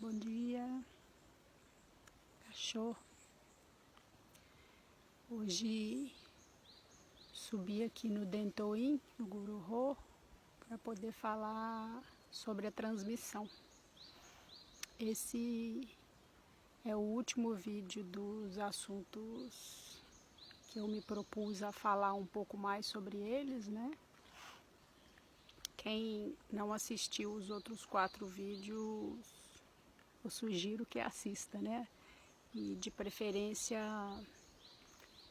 bom dia, cachorro. Hoje subi aqui no Dentoin, no Gururô, para poder falar sobre a transmissão. Esse é o último vídeo dos assuntos que eu me propus a falar um pouco mais sobre eles, né? Quem não assistiu os outros 4 vídeos, eu sugiro que assista, né? E de preferência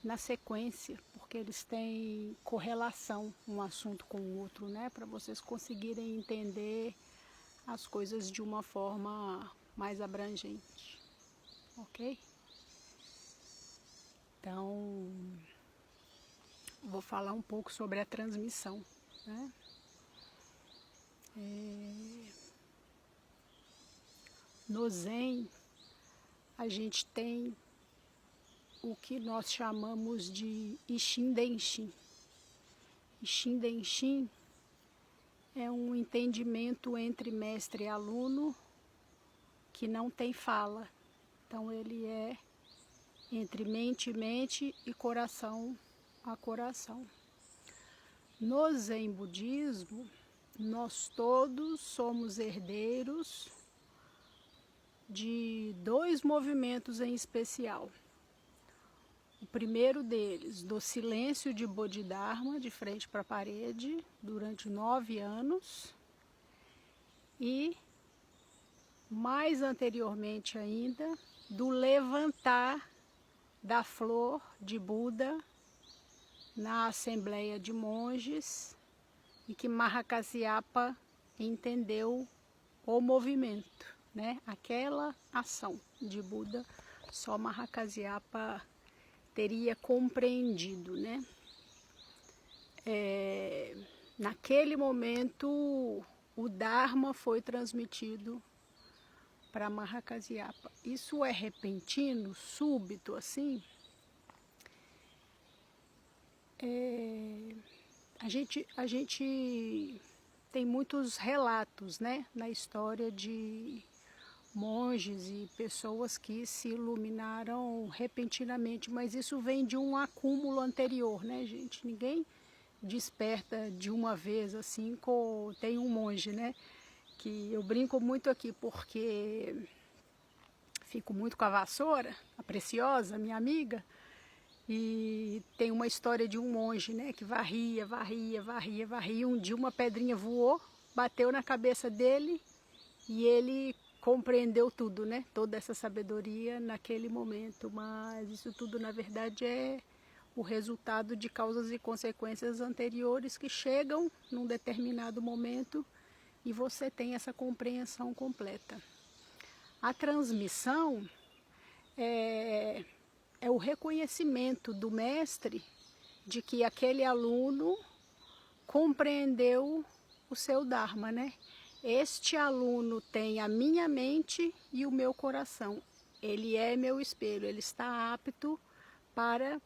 na sequência, porque eles têm correlação um assunto com o outro, né? Para vocês conseguirem entender as coisas de uma forma mais abrangente, ok? Então, vou falar um pouco sobre a transmissão, né? No Zen, a gente tem o que nós chamamos de Ishin Denshin. Ishin Denshin é um entendimento entre mestre e aluno que não tem fala. Então ele é entre mente e mente e coração a coração. No Zen Budismo, nós todos somos herdeiros de 2 movimentos em especial. O primeiro deles, do silêncio de Bodhidharma, de frente para a parede, durante 9 anos. E, mais anteriormente ainda, do levantar da flor de Buda na Assembleia de Monges, e que Mahakasyapa entendeu o movimento, né? Aquela ação de Buda, só Mahakasyapa teria compreendido, né? Naquele momento, o Dharma foi transmitido para Mahakasyapa. Isso é repentino, súbito, assim? A gente tem muitos relatos, né, na história de monges e pessoas que se iluminaram repentinamente, mas isso vem de um acúmulo anterior, né, gente? Ninguém desperta de uma vez assim. Tem um monge, né, que eu brinco muito aqui porque fico muito com a vassoura, a Preciosa, minha amiga. E tem uma história de um monge, né, que varria. Um dia uma pedrinha voou, bateu na cabeça dele e ele compreendeu tudo, né, toda essa sabedoria naquele momento. Mas isso tudo, na verdade, é o resultado de causas e consequências anteriores que chegam num determinado momento e você tem essa compreensão completa. A transmissão é o reconhecimento do mestre de que aquele aluno compreendeu o seu Dharma, né? Este aluno tem a minha mente e o meu coração. Ele é meu espelho, ele está apto para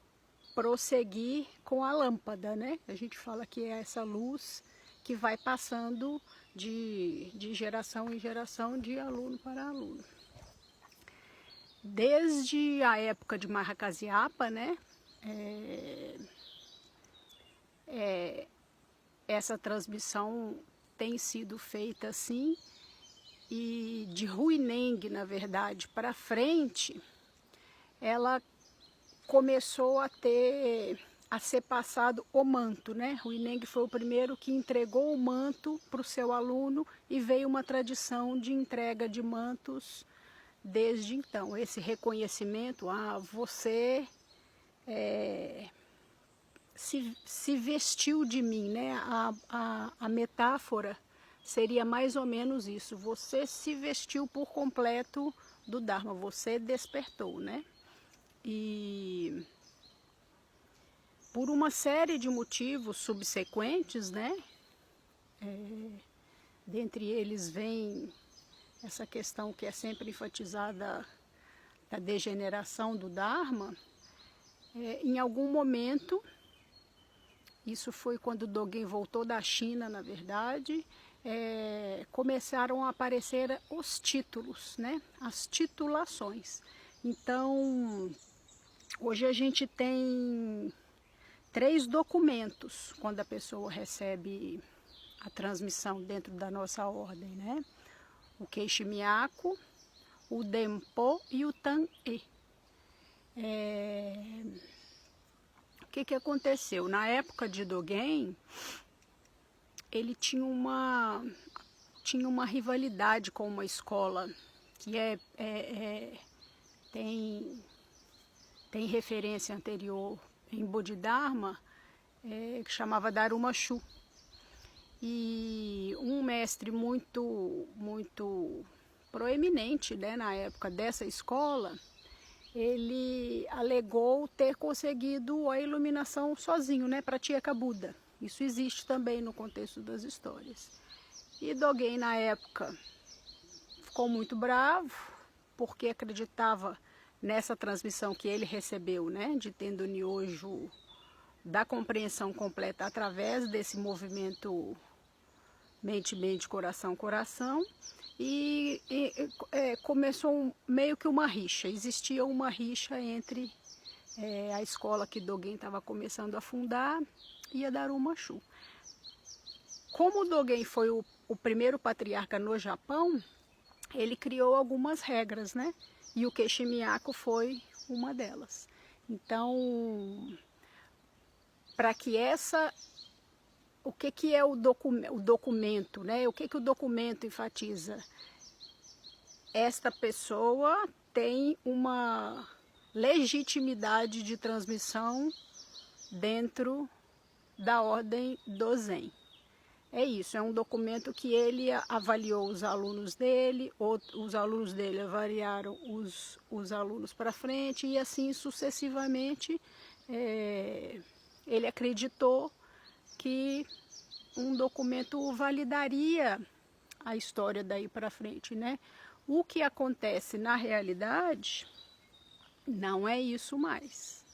prosseguir com a lâmpada, né? A gente fala que é essa luz que vai passando de geração em geração, de aluno para aluno. Desde a época de Mahakasyapa, né, essa transmissão tem sido feita assim, e de Huineng, na verdade, para frente, ela começou a ser passado o manto, né? Huineng foi o primeiro que entregou o manto para o seu aluno e veio uma tradição de entrega de mantos desde então. Esse reconhecimento, você se vestiu de mim, né? A metáfora seria mais ou menos isso. Você se vestiu por completo do Dharma, você despertou, né? E por uma série de motivos subsequentes, né? Dentre eles vem essa questão que é sempre enfatizada da degeneração do Dharma. Em algum momento, isso foi quando Dogen voltou da China, na verdade, começaram a aparecer os títulos, né? As titulações. Então, hoje a gente tem 3 documentos quando a pessoa recebe a transmissão dentro da nossa ordem, né? O Queiximiaco, o Dempo e o Tan-e. O que aconteceu? Na época de Dogen, ele tinha uma rivalidade com uma escola que tem referência anterior em Bodhidharma, que chamava Daruma Shu. E um mestre muito proeminente, né, na época dessa escola, ele alegou ter conseguido a iluminação sozinho, né, Pratyeka Buda. Isso existe também no contexto das histórias. E Dogen, na época, ficou muito bravo, porque acreditava nessa transmissão que ele recebeu, né, de Tendo Nyojo, da compreensão completa através desse movimento mente-mente, coração-coração, e começou meio que uma rixa. Existia uma rixa entre a escola que Dogen estava começando a fundar e a Daruma Shu. Como Dogen foi o primeiro patriarca no Japão, ele criou algumas regras, né? E o Queiximiaco foi uma delas. Então, para que o que é o documento, né? O que o documento enfatiza? Esta pessoa tem uma legitimidade de transmissão dentro da ordem do Zen. É isso, é um documento que ele avaliou os alunos dele, os alunos dele avaliaram os alunos para frente, e assim sucessivamente ele acreditou que um documento validaria a história daí para frente, né? O que acontece na realidade não é isso mais.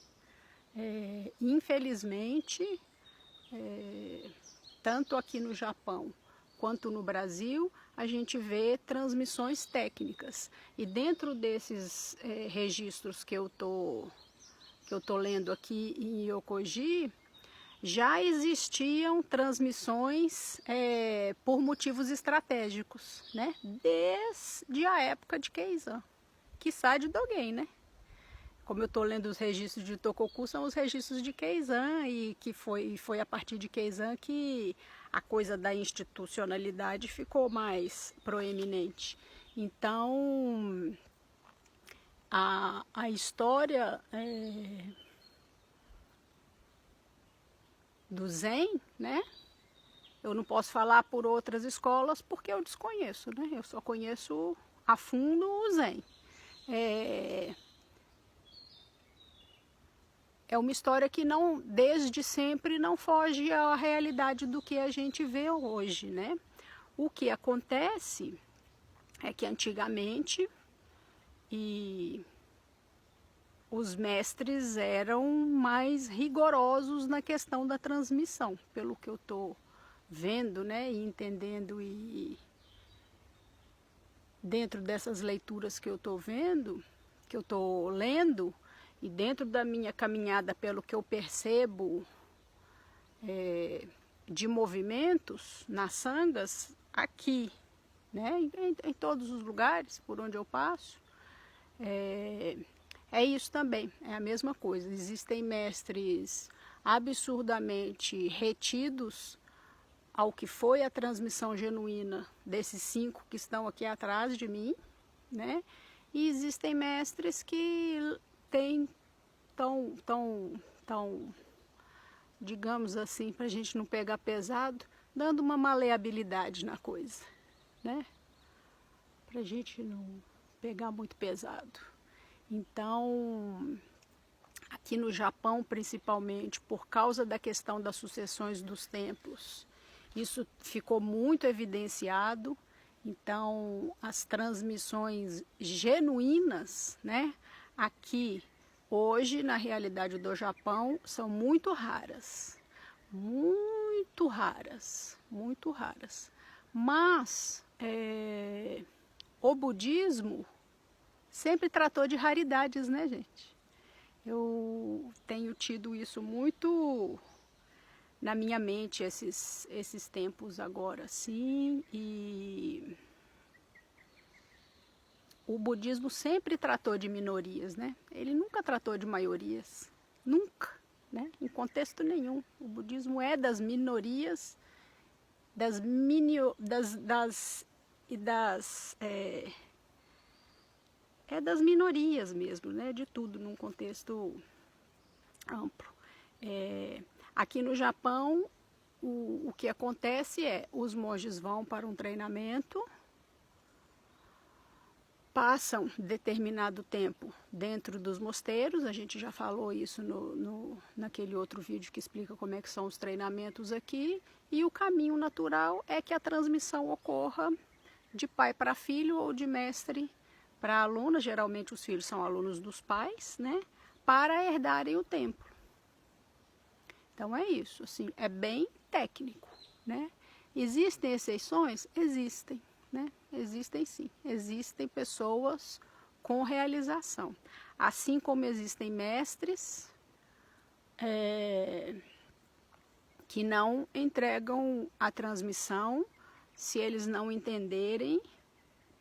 Infelizmente, tanto aqui no Japão quanto no Brasil, a gente vê transmissões técnicas. E dentro desses registros que eu tô lendo aqui em Yokoji, já existiam transmissões por motivos estratégicos, né? Desde a época de Keizan, quiçá de Dogen, né? Como eu estou lendo os registros de Tokoku, são os registros de Keizan, e que foi a partir de Keizan que a coisa da institucionalidade ficou mais proeminente. Então, a história do Zen, né? Eu não posso falar por outras escolas porque eu desconheço, né? Eu só conheço a fundo o Zen. É uma história que não, desde sempre, não foge à realidade do que a gente vê hoje, né? O que acontece é que antigamente os mestres eram mais rigorosos na questão da transmissão, pelo que eu estou vendo, né, e entendendo, e dentro dessas leituras que eu estou vendo, que eu estou lendo, e dentro da minha caminhada, pelo que eu percebo de movimentos nas sangas, aqui, né, em todos os lugares por onde eu passo, é isso também, é a mesma coisa. Existem mestres absurdamente retidos ao que foi a transmissão genuína desses 5 que estão aqui atrás de mim, né? E existem mestres que tão, digamos assim, para a gente não pegar pesado, dando uma maleabilidade na coisa, né? Para a gente não pegar muito pesado. Então, aqui no Japão, principalmente, por causa da questão das sucessões dos templos, isso ficou muito evidenciado. Então, as transmissões genuínas, né, aqui, hoje, na realidade do Japão, são muito raras. Muito raras, muito raras. Mas o budismo sempre tratou de raridades, né, gente? Eu tenho tido isso muito na minha mente esses tempos agora, sim, e o budismo sempre tratou de minorias, né? Ele nunca tratou de maiorias, nunca, né? Em contexto nenhum. O budismo é das minorias, é das minorias mesmo, né? De tudo, num contexto amplo. Aqui no Japão, o que acontece é, os monges vão para um treinamento, passam determinado tempo dentro dos mosteiros, a gente já falou isso naquele outro vídeo que explica como é que são os treinamentos aqui, e o caminho natural é que a transmissão ocorra de pai para filho ou de mestre para aluno, geralmente os filhos são alunos dos pais, né, para herdarem o templo. Então é isso, assim, é bem técnico, né? Existem exceções? Existem, né? Existem sim, existem pessoas com realização. Assim como existem mestres que não entregam a transmissão se eles não entenderem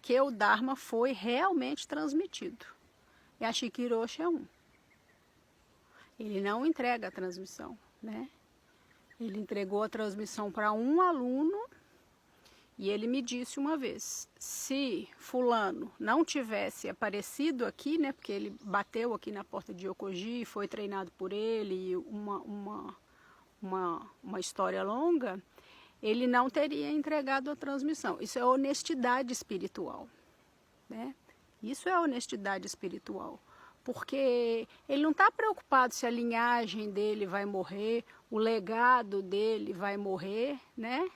que o Dharma foi realmente transmitido. E a Shikiroshi é um. Ele não entrega a transmissão, né? Ele entregou a transmissão para um aluno e ele me disse uma vez, se fulano não tivesse aparecido aqui, né, porque ele bateu aqui na porta de Yokoji, foi treinado por ele, uma história longa, ele não teria entregado a transmissão. Isso é honestidade espiritual, né? Isso é honestidade espiritual. Porque ele não está preocupado se a linhagem dele vai morrer, o legado dele vai morrer, né?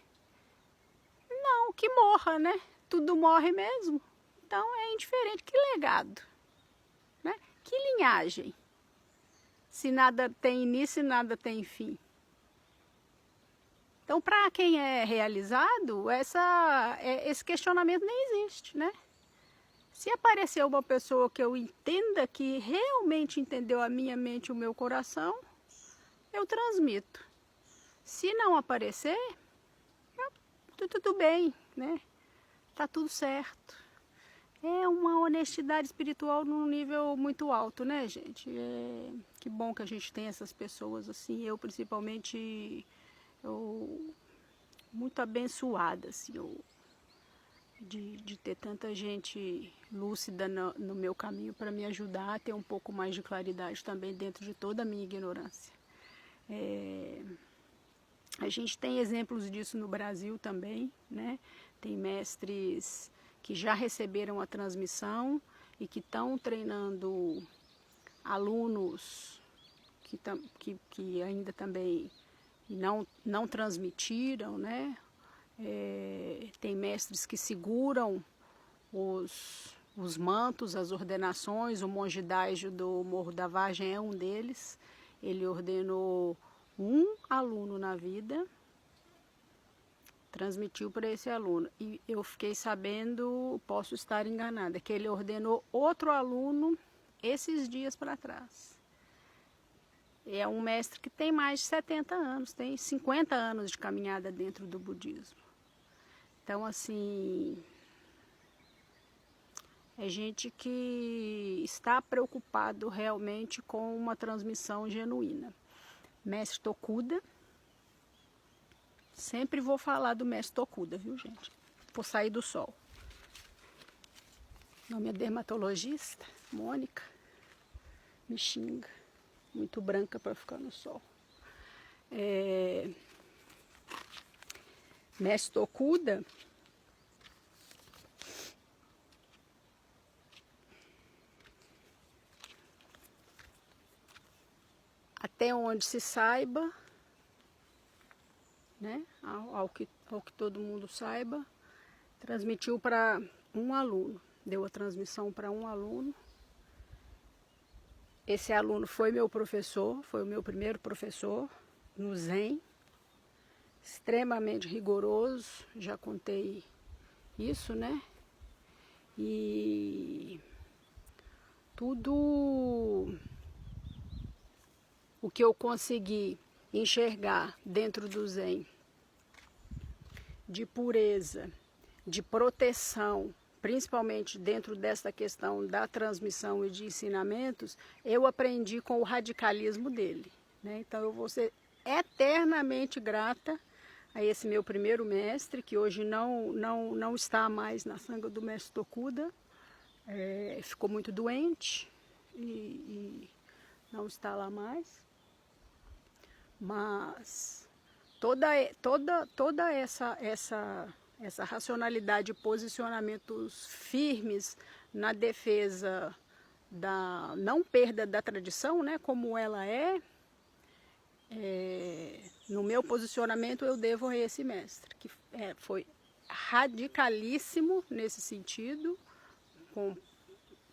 Não, que morra, né? Tudo morre mesmo. Então é indiferente. Que legado? Né? Que linhagem? Se nada tem início e nada tem fim. Então, para quem é realizado, esse questionamento nem existe, né? Se aparecer uma pessoa que eu entenda que realmente entendeu a minha mente e o meu coração, eu transmito. Se não aparecer, tudo bem, né? Tá tudo certo. É uma honestidade espiritual num nível muito alto, né, gente? Que bom que a gente tem essas pessoas assim. Eu, principalmente, muito abençoada, assim, de ter tanta gente lúcida no meu caminho para me ajudar a ter um pouco mais de claridade também dentro de toda a minha ignorância. A gente tem exemplos disso no Brasil também, né? Tem mestres que já receberam a transmissão e que estão treinando alunos que ainda também não transmitiram, né? Tem mestres que seguram os mantos, as ordenações. O monge Daijo do Morro da Vargem é um deles. Ele ordenou um aluno na vida, transmitiu para esse aluno. E eu fiquei sabendo, posso estar enganada, que ele ordenou outro aluno esses dias para trás. É um mestre que tem mais de 70 anos, tem 50 anos de caminhada dentro do budismo. Então, assim, é gente que está preocupado realmente com uma transmissão genuína. Mestre Tokuda, sempre vou falar do mestre Tokuda, viu, gente? Por sair do sol. O nome é dermatologista, Mônica, me xinga, muito branca para ficar no sol. Mestre Tokuda, até onde se saiba, né, ao que todo mundo saiba, transmitiu para um aluno, deu a transmissão para um aluno. Esse aluno foi meu professor, foi o meu primeiro professor no Zen, extremamente rigoroso, já contei isso, né? E tudo o que eu consegui enxergar dentro do Zen de pureza, de proteção, principalmente dentro dessa questão da transmissão e de ensinamentos, eu aprendi com o radicalismo dele, né? Então eu vou ser eternamente grata a esse meu primeiro mestre, que hoje não está mais na sanga do mestre Tokuda, ficou muito doente e não está lá mais. Mas toda essa racionalidade e posicionamentos firmes na defesa da não perda da tradição, né, como ela no meu posicionamento eu devo a esse mestre, que foi radicalíssimo nesse sentido, com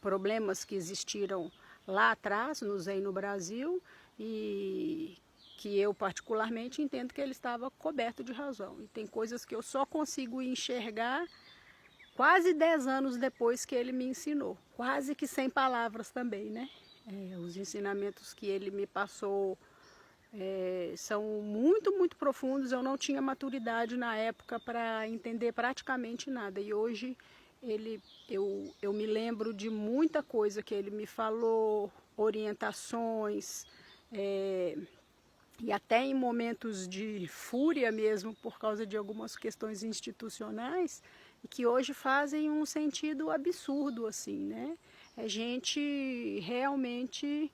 problemas que existiram lá atrás, no Zen no Brasil, e que eu particularmente entendo que ele estava coberto de razão. E tem coisas que eu só consigo enxergar quase 10 anos depois que ele me ensinou, quase que sem palavras também, né? Os ensinamentos que ele me passou são muito, muito profundos. Eu não tinha maturidade na época para entender praticamente nada. E hoje eu me lembro de muita coisa que ele me falou, orientações, e até em momentos de fúria mesmo, por causa de algumas questões institucionais, que hoje fazem um sentido absurdo, assim, né? É gente realmente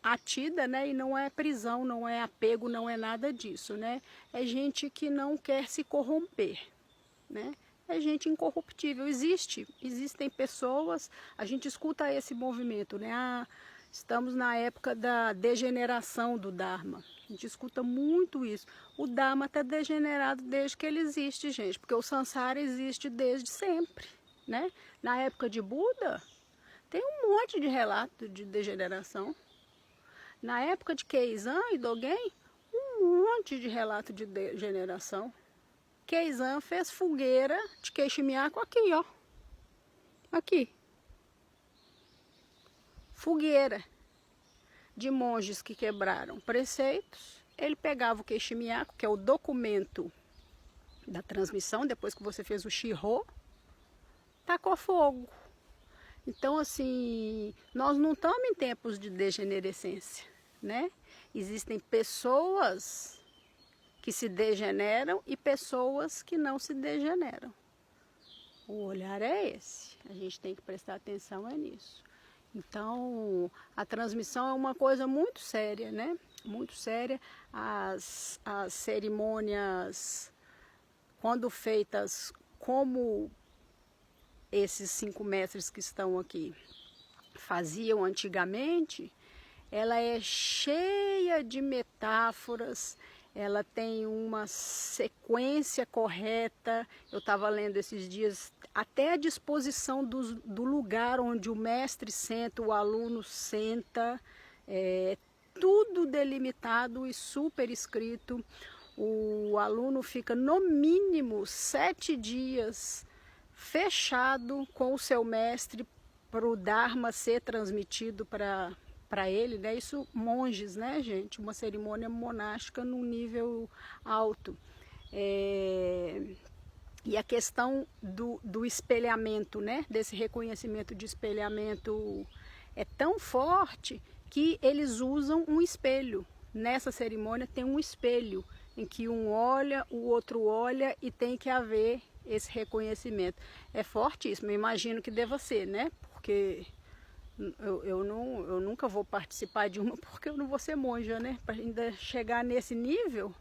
atida, né? E não é prisão, não é apego, não é nada disso, né? É gente que não quer se corromper, né? É gente incorruptível. Existem pessoas, a gente escuta esse movimento, né? Estamos na época da degeneração do Dharma. A gente escuta muito isso. O Dharma está degenerado desde que ele existe, gente, porque o Sansara existe desde sempre, né? Na época de Buda, tem um monte de relato de degeneração. Na época de Keizan e Dogen, um monte de relato de degeneração. Keizan fez fogueira de queixo-miaco aqui, ó. Aqui. Fogueira de monges que quebraram preceitos. Ele pegava o queixo-miaco, que é o documento da transmissão, depois que você fez o Shirô, tacou fogo. Então, assim, nós não estamos em tempos de degenerescência, né? Existem pessoas que se degeneram e pessoas que não se degeneram. O olhar é esse, a gente tem que prestar atenção nisso. Então, a transmissão é uma coisa muito séria, né? Muito séria. As cerimônias, quando feitas como esses 5 mestres que estão aqui faziam antigamente, ela é cheia de metáforas, ela tem uma sequência correta. Eu estava lendo esses dias, até a disposição do lugar onde o mestre senta, o aluno senta, tudo delimitado e super escrito. O aluno fica no mínimo 7 dias fechado com o seu mestre para o Dharma ser transmitido para ele, né? Isso, monges, né, gente? Uma cerimônia monástica num nível alto. E a questão do espelhamento, né? Desse reconhecimento de espelhamento é tão forte que eles usam um espelho. Nessa cerimônia tem um espelho em que um olha, o outro olha e tem que haver esse reconhecimento. É fortíssimo, eu imagino que deva ser, né? Porque eu nunca vou participar de uma porque eu não vou ser monja, né? Para ainda chegar nesse nível,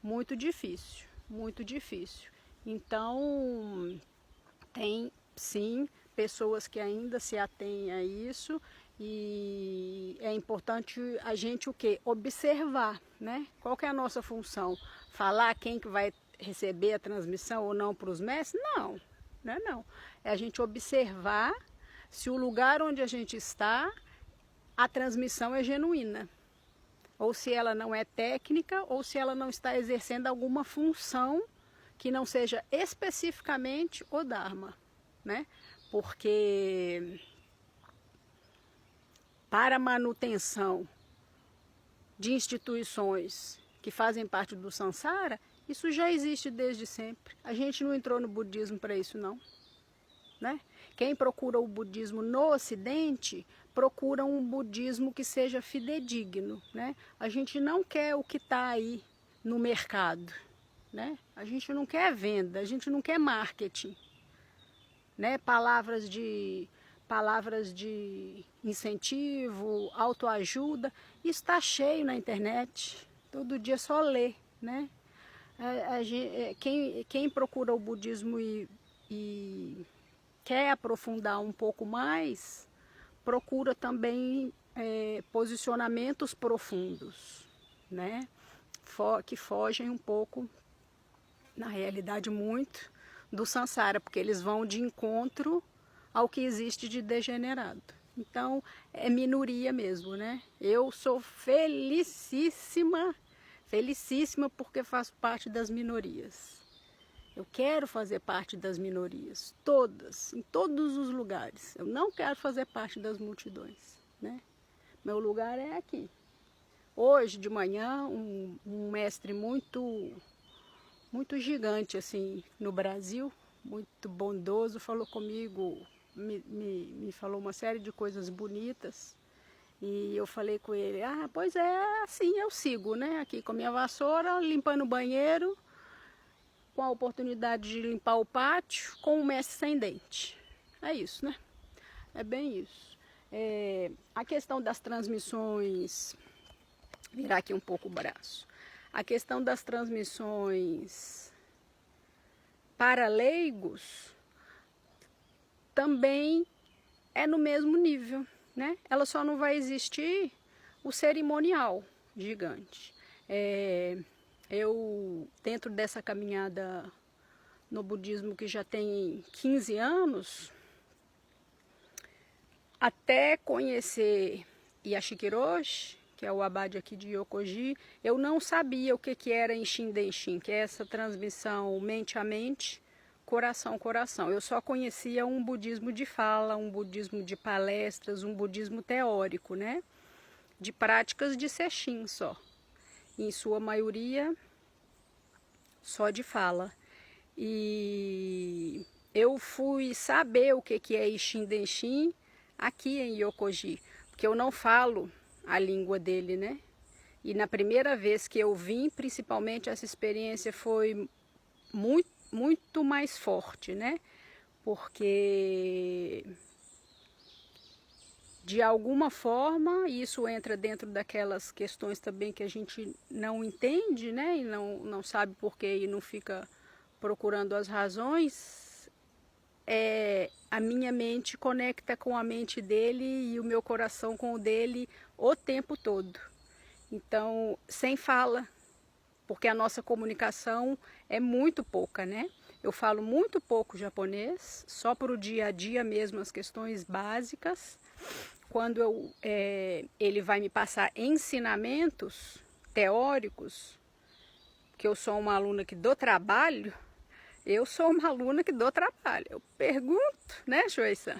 muito difícil, muito difícil. Então, tem sim pessoas que ainda se atêm a isso e é importante a gente o quê? Observar, né? Qual que é a nossa função? Falar quem que vai receber a transmissão ou não para os mestres? Não, não é não. É a gente observar se o lugar onde a gente está, a transmissão é genuína. ou se ela não é técnica, ou se ela não está exercendo alguma função que não seja especificamente o Dharma, né? Porque para a manutenção de instituições que fazem parte do Sansara, isso já existe desde sempre. A gente não entrou no budismo para isso, não, né? Quem procura o budismo no Ocidente, procura um budismo que seja fidedigno, né? A gente não quer o que está aí no mercado, né? A gente não quer venda, a gente não quer marketing, né? Palavras de incentivo, autoajuda, está cheio na internet. Todo dia só lê, né? Quem procura o budismo e quer aprofundar um pouco mais, procura também posicionamentos profundos, né? Que fogem um pouco, na realidade, muito do Sansara, porque eles vão de encontro ao que existe de degenerado. Então, é minoria mesmo, né? Eu sou felicíssima porque faço parte das minorias. Eu quero fazer parte das minorias, todas, em todos os lugares. Eu não quero fazer parte das multidões, né? Meu lugar é aqui. Hoje de manhã, um mestre muito gigante assim no Brasil, muito bondoso, falou comigo, me falou uma série de coisas bonitas. E eu falei com ele, pois é, assim eu sigo, né? Aqui com a minha vassoura, limpando o banheiro, com a oportunidade de limpar o pátio, com o mestre sem dente. É isso, né? É bem isso. A questão das transmissões, virar aqui um pouco o braço. A questão das transmissões para leigos também é no mesmo nível, né? Ela só não vai existir o cerimonial gigante. Eu, dentro dessa caminhada no budismo que já tem 15 anos, até conhecer Yashikiroshi, que é o abade aqui de Yokoji, eu não sabia o que era Enshin Denshin, que é essa transmissão mente a mente, coração a coração. Eu só conhecia um budismo de fala, um budismo de palestras, um budismo teórico, né? De práticas de Sesshin só. Em sua maioria, só de fala. E eu fui saber o que é Enshin Denshin aqui em Yokoji, porque eu não falo a língua dele, né? E na primeira vez que eu vim, principalmente, essa experiência foi muito mais forte, né? Porque de alguma forma, isso entra dentro daquelas questões também que a gente não entende, né? E não sabe porquê e não fica procurando as razões. A minha mente conecta com a mente dele e o meu coração com o dele o tempo todo. Então, sem fala, porque a nossa comunicação é muito pouca, né? Eu falo muito pouco japonês, só para o dia a dia mesmo, as questões básicas. Quando ele vai me passar ensinamentos teóricos, que eu sou uma aluna que dou trabalho, eu pergunto, né, Joyce?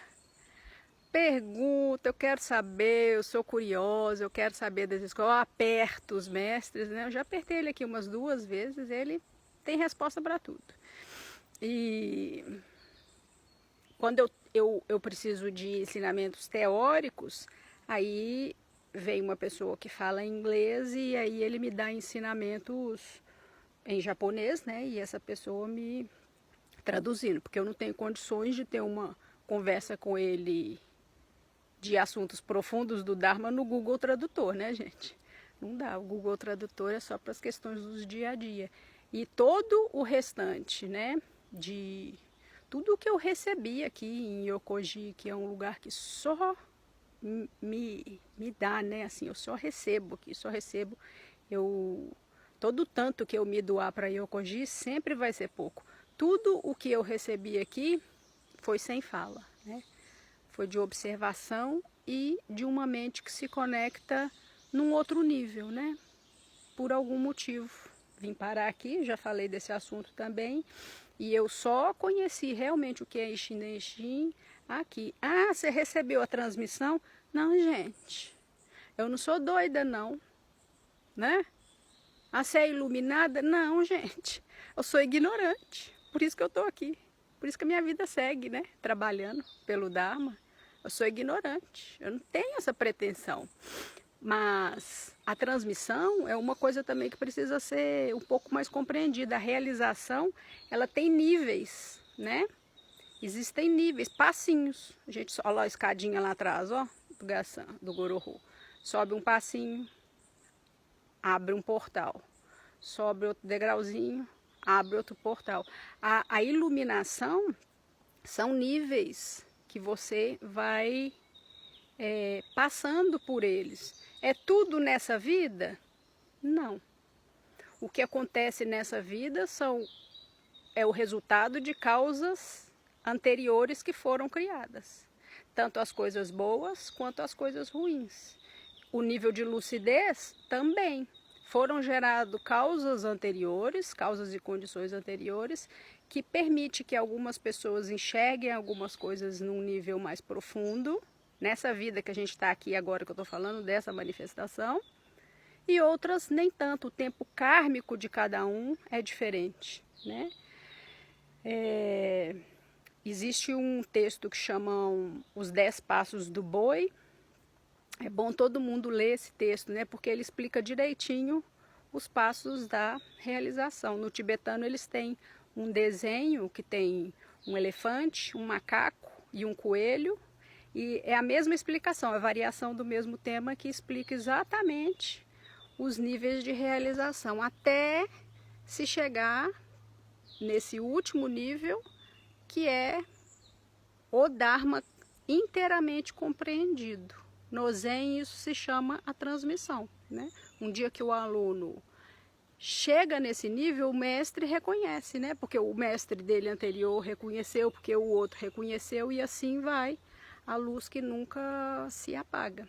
Pergunto, eu quero saber, eu sou curiosa, eu quero saber das escolas, eu aperto os mestres, né? Eu já apertei ele aqui umas 2 vezes, ele tem resposta para tudo. E quando eu preciso de ensinamentos teóricos, aí vem uma pessoa que fala inglês e aí ele me dá ensinamentos em japonês, né? E essa pessoa me traduzindo, porque eu não tenho condições de ter uma conversa com ele de assuntos profundos do Dharma no Google Tradutor, né, gente? Não dá, o Google Tradutor é só para as questões do dia a dia. E todo o restante, né, de tudo que eu recebi aqui em Yokoji, que é um lugar que só me dá, né, assim, eu só recebo aqui, todo o tanto que eu me doar para Yokoji sempre vai ser pouco. Tudo o que eu recebi aqui foi sem fala, né? Foi de observação e de uma mente que se conecta num outro nível, né? Por algum motivo. Vim parar aqui, já falei desse assunto também, e eu só conheci realmente o que é Ixim Denxim aqui. Ah, você recebeu a transmissão? Não, gente, eu não sou doida não, né? Ah, você é iluminada? Não, gente, eu sou ignorante, por isso que eu estou aqui. Por isso que a minha vida segue, né? Trabalhando pelo Dharma. Eu sou ignorante, eu não tenho essa pretensão. Mas a transmissão é uma coisa também que precisa ser um pouco mais compreendida. A realização, ela tem níveis, né? Existem níveis, passinhos. A gente olha a escadinha lá atrás, ó, do Gaçã, do Goroho. Sobe um passinho, abre um portal. Sobe outro degrauzinho, abre outro portal. A iluminação são níveis que você vai passando por eles. É tudo nessa vida? Não. O que acontece nessa vida é o resultado de causas anteriores que foram criadas. Tanto as coisas boas quanto as coisas ruins. O nível de lucidez também. Foram geradas causas anteriores, causas e condições anteriores, que permite que algumas pessoas enxerguem algumas coisas num nível mais profundo, nessa vida que a gente está aqui agora, que eu estou falando dessa manifestação, e outras nem tanto. O tempo kármico de cada um é diferente, né? Existe um texto que chamam Os 10 Passos do Boi. É bom todo mundo ler esse texto, né? Porque ele explica direitinho os passos da realização. No tibetano eles têm um desenho que tem um elefante, um macaco e um coelho. E é a mesma explicação, a variação do mesmo tema que explica exatamente os níveis de realização, até se chegar nesse último nível, que é o Dharma inteiramente compreendido. No Zen isso se chama a transmissão, né? Um dia que o aluno chega nesse nível, o mestre reconhece, né? Porque o mestre dele anterior reconheceu, porque o outro reconheceu, e assim vai a luz que nunca se apaga.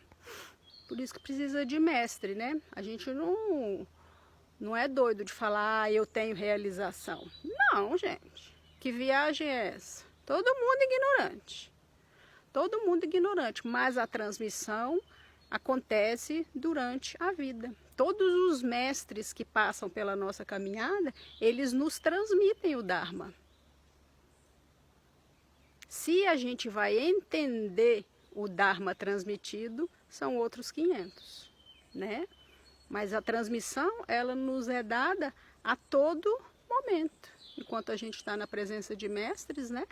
Por isso que precisa de mestre, né? A gente não é doido de falar, ah, eu tenho realização. Não, gente. Que viagem é essa? Todo mundo ignorante. Todo mundo ignorante, mas a transmissão acontece durante a vida. Todos os mestres que passam pela nossa caminhada, eles nos transmitem o Dharma. Se a gente vai entender o Dharma transmitido, são outros 500, né? Mas a transmissão, ela nos é dada a todo momento. Enquanto a gente está na presença de mestres, né?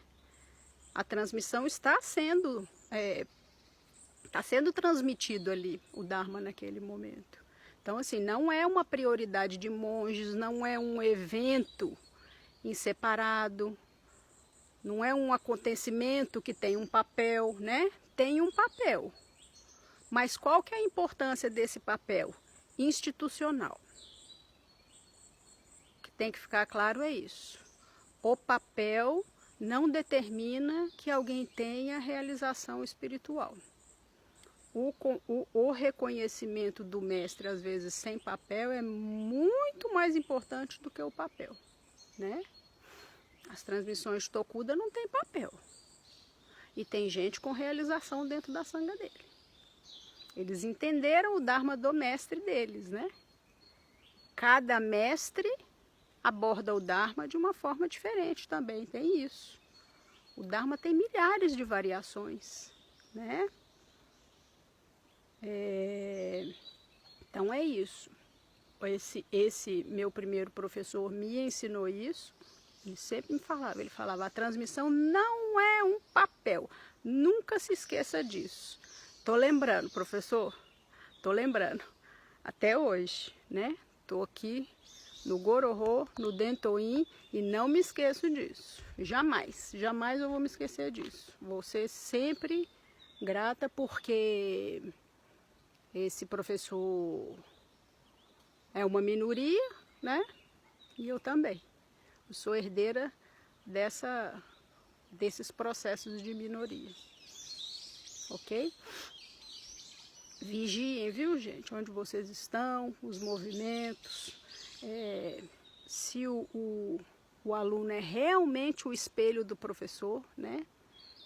A transmissão está sendo transmitido ali, o Dharma naquele momento. Então, assim, não é uma prioridade de monges, não é um evento em separado, não é um acontecimento que tem um papel, né? Tem um papel. Mas qual que é a importância desse papel? Institucional. O que tem que ficar claro é isso. O papel não determina que alguém tenha realização espiritual. O reconhecimento do mestre, às vezes, sem papel, é muito mais importante do que o papel, né? As transmissões de Tokuda não tem papel. E tem gente com realização dentro da sanga dele. Eles entenderam o Dharma do mestre deles, né? Cada mestre aborda o Dharma de uma forma diferente também, tem isso. O Dharma tem milhares de variações, né? Então é isso. Esse meu primeiro professor me ensinou isso. Ele sempre me falava, ele falava, a transmissão não é um papel. Nunca se esqueça disso. Tô lembrando, professor, tô lembrando. Até hoje, né? Tô aqui no Goroho, no Dentoin, e não me esqueço disso. Jamais, jamais eu vou me esquecer disso. Vou ser sempre grata porque esse professor é uma minoria, né? E eu também. Eu sou herdeira desses processos de minoria. Ok? vigiem, viu, gente, onde vocês estão, os movimentos, se o aluno é realmente o espelho do professor, né?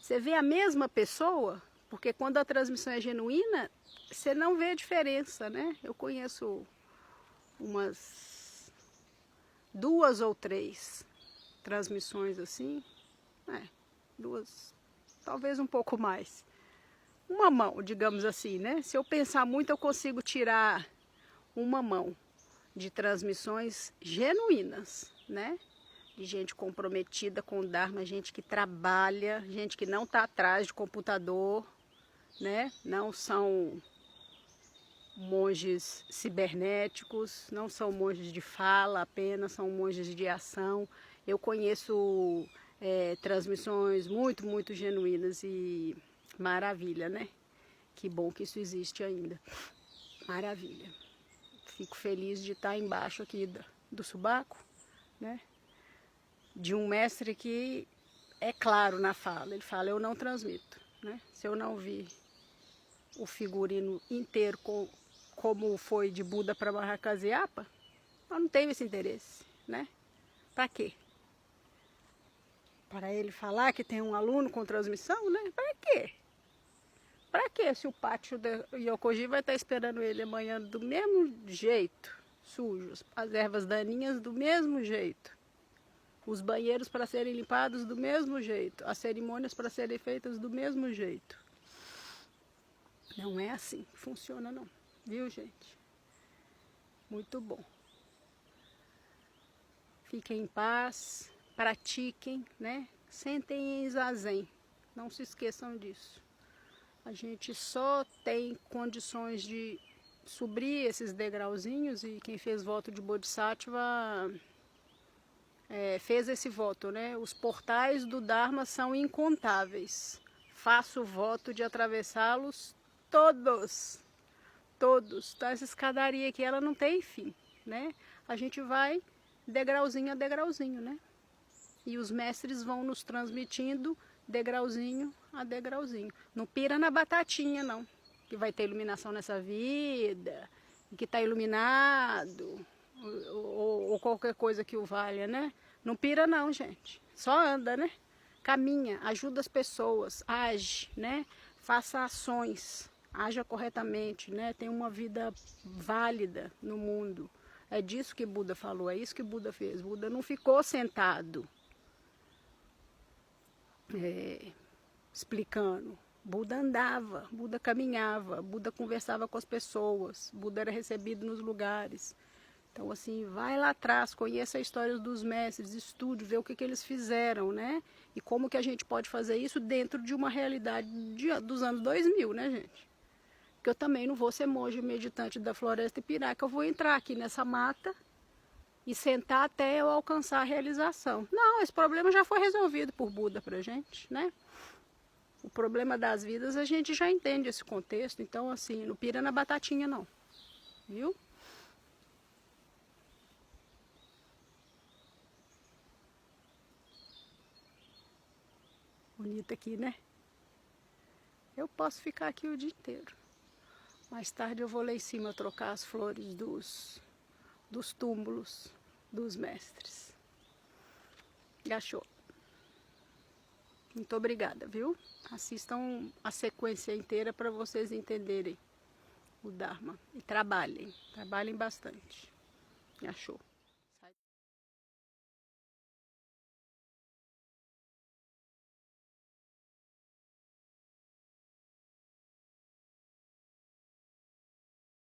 Você vê a mesma pessoa, porque quando a transmissão é genuína, você não vê a diferença, né? Eu conheço umas 2 ou 3 transmissões assim, duas, talvez um pouco mais. Uma mão, digamos assim, né? Se eu pensar muito, eu consigo tirar uma mão de transmissões genuínas, né? De gente comprometida com o Dharma, gente que trabalha, gente que não está atrás de computador, né? Não são monges cibernéticos, não são monges de fala apenas, são monges de ação. Eu conheço transmissões muito genuínas e maravilha, né? Que bom que isso existe ainda. Maravilha. Fico feliz de estar embaixo aqui do subaco, né? De um mestre que é claro na fala. Ele fala, eu não transmito, né? Se eu não vi o figurino inteiro como foi de Buda para Mahakasyapa, eu não tenho esse interesse, né? Para quê? Para ele falar que tem um aluno com transmissão, né? Para quê? Para quê se o pátio da Yokoji vai estar esperando ele amanhã do mesmo jeito, sujos, as ervas daninhas do mesmo jeito, os banheiros para serem limpados do mesmo jeito, as cerimônias para serem feitas do mesmo jeito. Não é assim que funciona não, viu, gente? Muito bom. Fiquem em paz, pratiquem, né? Sentem em zazen, não se esqueçam disso. A gente só tem condições de subir esses degrauzinhos e quem fez voto de Bodhisattva fez esse voto, né? Os portais do Dharma são incontáveis. Faço o voto de atravessá-los todos. Todos. Então, essa escadaria aqui, ela não tem fim, né? A gente vai degrauzinho a degrauzinho, né? E os mestres vão nos transmitindo degrauzinho a degrauzinho. Não pira na batatinha, não. Que vai ter iluminação nessa vida, que está iluminado, ou qualquer coisa que o valha, né? Não pira não, gente. Só anda, né? Caminha, ajuda as pessoas, age, né? Faça ações, haja corretamente, né? Tenha uma vida válida no mundo. É disso que Buda falou, é isso que Buda fez. Buda não ficou sentado explicando. Buda andava, Buda caminhava, Buda conversava com as pessoas, Buda era recebido nos lugares. Então, assim, vai lá atrás, conheça a história dos mestres, estude, vê o que eles fizeram, né? E como que a gente pode fazer isso dentro de uma realidade dos anos 2000, né, gente? Porque eu também não vou ser monge meditante da Floresta Ipirá, que eu vou entrar aqui nessa mata e sentar até eu alcançar a realização. Não, esse problema já foi resolvido por Buda pra gente, né? O problema das vidas a gente já entende esse contexto, então assim, não pira na batatinha não, viu? Bonito aqui, né? Eu posso ficar aqui o dia inteiro. Mais tarde eu vou lá em cima trocar as flores dos túmulos dos mestres. Achou? Muito obrigada, viu? Assistam a sequência inteira para vocês entenderem o Dharma. E trabalhem bastante. Achou?